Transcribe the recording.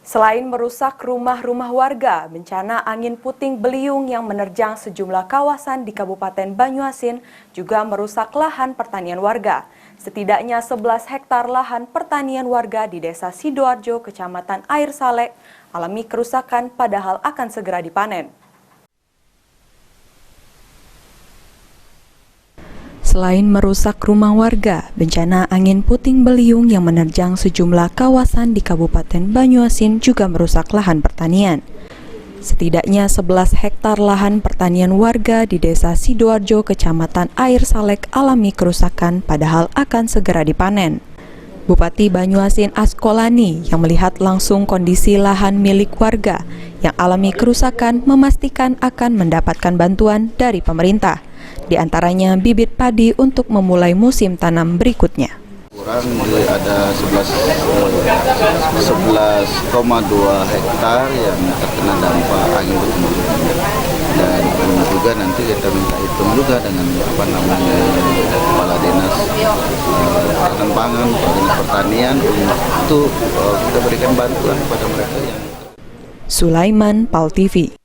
Selain merusak rumah-rumah warga, bencana angin puting beliung yang menerjang sejumlah kawasan di Kabupaten Banyuasin juga merusak lahan pertanian warga. Setidaknya 11 hektar lahan pertanian warga di Desa Sidoarjo, Kecamatan Air Saleh, alami kerusakan padahal akan segera dipanen. Selain merusak rumah warga, bencana angin puting beliung yang menerjang sejumlah kawasan di Kabupaten Banyuasin juga merusak lahan pertanian. Setidaknya 11 hektar lahan pertanian warga di Desa Sidoarjo, Kecamatan Air Saleh alami kerusakan padahal akan segera dipanen. Bupati Banyuasin Askolani yang melihat langsung kondisi lahan milik warga yang alami kerusakan memastikan akan mendapatkan bantuan dari pemerintah. Di antaranya bibit padi untuk memulai musim tanam berikutnya. Kurang ada 11,2 hektar yang terkena dampak angin puting beliung. Dan juga nanti kita minta hitung juga dengan Kepala Dinas Pangan, Kepala Dinas Pertanian untuk kita berikan bantuan kepada mereka yang. Sulaiman, PAL TV.